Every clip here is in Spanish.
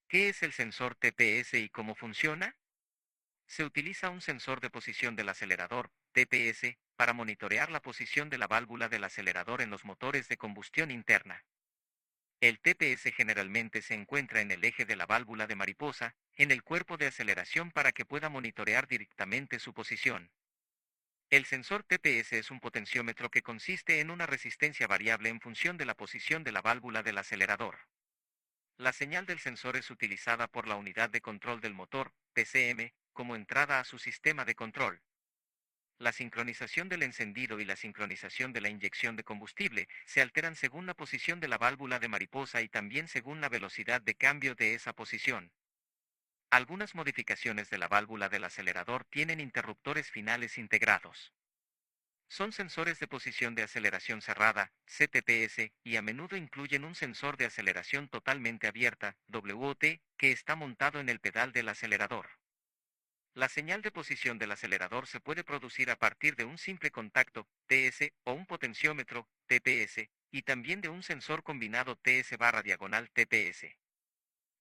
¿Qué es el sensor TPS y cómo funciona? Se utiliza un sensor de posición del acelerador, TPS, para monitorear la posición de la válvula del acelerador en los motores de combustión interna. El TPS generalmente se encuentra en el eje de la válvula de mariposa, en el cuerpo de aceleración para que pueda monitorear directamente su posición. El sensor TPS es un potenciómetro que consiste en una resistencia variable en función de la posición de la válvula del acelerador. La señal del sensor es utilizada por la unidad de control del motor, PCM, como entrada a su sistema de control. La sincronización del encendido y la sincronización de la inyección de combustible se alteran según la posición de la válvula de mariposa y también según la velocidad de cambio de esa posición. Algunas modificaciones de la válvula del acelerador tienen interruptores finales integrados. Son sensores de posición de aceleración cerrada, CTPS, y a menudo incluyen un sensor de aceleración totalmente abierta, WOT, que está montado en el pedal del acelerador. La señal de posición del acelerador se puede producir a partir de un simple contacto, TS, o un potenciómetro, TPS, y también de un sensor combinado TS barra diagonal TPS.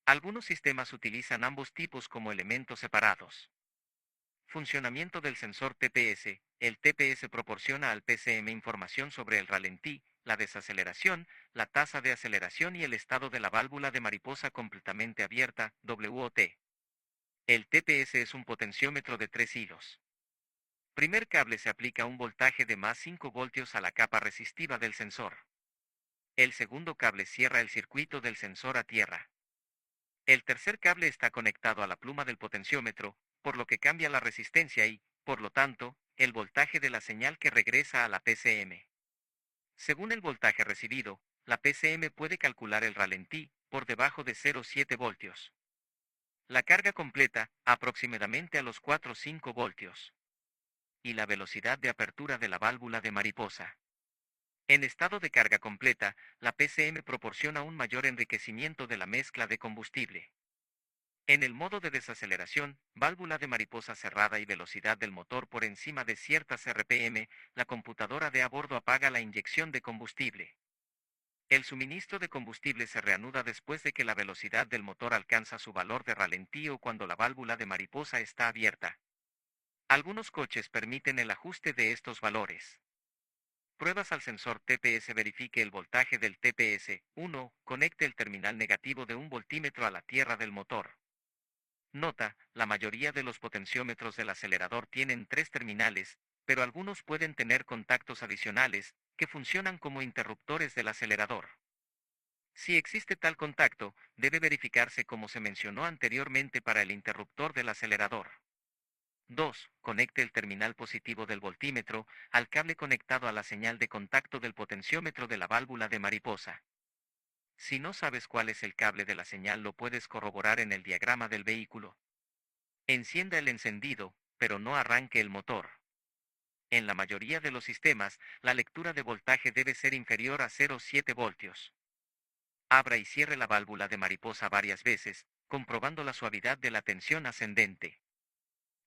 Algunos sistemas utilizan ambos tipos como elementos separados. Funcionamiento del sensor TPS. El TPS proporciona al PCM información sobre el ralentí, la desaceleración, la tasa de aceleración y el estado de la válvula de mariposa completamente abierta, WOT. El TPS es un potenciómetro de 3 hilos. Primer cable se aplica un voltaje de más 5 voltios a la capa resistiva del sensor. El segundo cable cierra el circuito del sensor a tierra. El tercer cable está conectado a la pluma del potenciómetro, por lo que cambia la resistencia y, por lo tanto, el voltaje de la señal que regresa a la PCM. Según el voltaje recibido, la PCM puede calcular el ralentí, por debajo de 0,7 voltios. La carga completa, aproximadamente a los 4,5 voltios. Y la velocidad de apertura de la válvula de mariposa. En estado de carga completa, la PCM proporciona un mayor enriquecimiento de la mezcla de combustible. En el modo de desaceleración, válvula de mariposa cerrada y velocidad del motor por encima de ciertas RPM, la computadora de a bordo apaga la inyección de combustible. El suministro de combustible se reanuda después de que la velocidad del motor alcanza su valor de ralentí o cuando la válvula de mariposa está abierta. Algunos coches permiten el ajuste de estos valores. Pruebas al sensor TPS. Verifique el voltaje del TPS. 1. Conecte el terminal negativo de un voltímetro a la tierra del motor. Nota, la mayoría de los potenciómetros del acelerador tienen 3 terminales, pero algunos pueden tener contactos adicionales, que funcionan como interruptores del acelerador. Si existe tal contacto, debe verificarse como se mencionó anteriormente para el interruptor del acelerador. 2. Conecte el terminal positivo del voltímetro al cable conectado a la señal de contacto del potenciómetro de la válvula de mariposa. Si no sabes cuál es el cable de la señal, lo puedes corroborar en el diagrama del vehículo. Encienda el encendido, pero no arranque el motor. En la mayoría de los sistemas, la lectura de voltaje debe ser inferior a 0,7 voltios. Abra y cierre la válvula de mariposa varias veces, comprobando la suavidad de la tensión ascendente.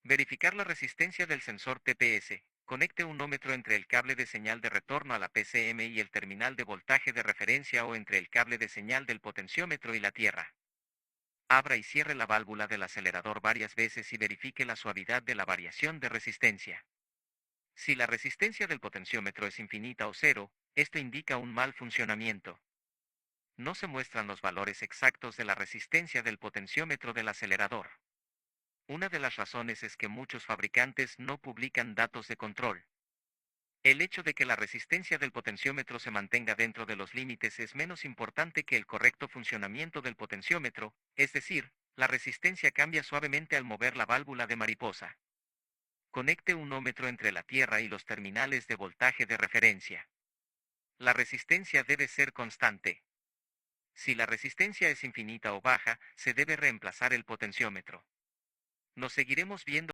Verificar la resistencia del sensor TPS. Conecte un ohmímetro entre el cable de señal de retorno a la PCM y el terminal de voltaje de referencia o entre el cable de señal del potenciómetro y la tierra. Abra y cierre la válvula del acelerador varias veces y verifique la suavidad de la variación de resistencia. Si la resistencia del potenciómetro es infinita o cero, esto indica un mal funcionamiento. No se muestran los valores exactos de la resistencia del potenciómetro del acelerador. Una de las razones es que muchos fabricantes no publican datos de control. El hecho de que la resistencia del potenciómetro se mantenga dentro de los límites es menos importante que el correcto funcionamiento del potenciómetro, es decir, la resistencia cambia suavemente al mover la válvula de mariposa. Conecte un ohmímetro entre la tierra y los terminales de voltaje de referencia. La resistencia debe ser constante. Si la resistencia es infinita o baja, se debe reemplazar el potenciómetro. Nos seguiremos viendo.